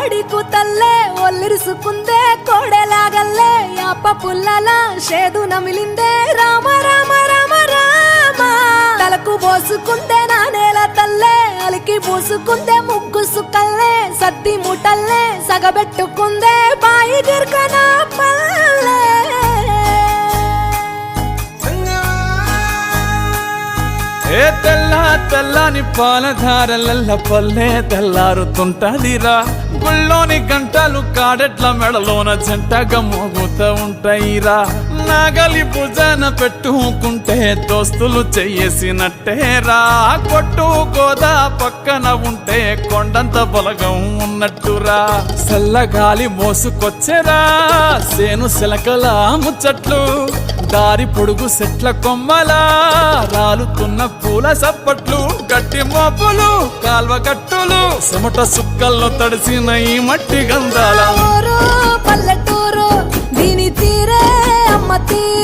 కోడి కూతల్లే ఒల్లిరుసుకుందే కోడెలాగల్లే యాప పుల్లల షేదు నమిలిందే రామ రామ రామ రామ తలకు పోసుకుందే నా నేల తల్లే అలికి పూసుకుందే ముగ్గు సుక్కల్లే సద్ది ముటల్లే సగబెట్టుకుందే బాయి గిర్కన పల్లె ఏ తెల్ల తెల్లని పాలధారలల్ల పల్లె తెల్లారుతుంటదిరా గుళ్ళోని గంటలు కాడెట్ల మెడలోన జంటగా మోగుతూ ఉంటాయిరా నాగలి భుజాన పెట్టుకుంటే దోస్తులు చెయ్యేసినట్టేరా కొట్టు గోదా పక్కన ఉంటే కొండంత బలగం ఉన్నట్టురా చల్లగాలి మోసుకొచ్చెరా సేను శిలకల ముచ్చట్లు దారి పొడుగు సెట్ల కొమ్మలా రాలుతున్న పూల సప్పట్లు గట్టి మోపులు కాల్వ గట్టులు చెమట సుక్కల్లో తడిసిన ఈ మట్టి గంధాల పల్లెటూరు దీని తీరే అమ్మ తీరే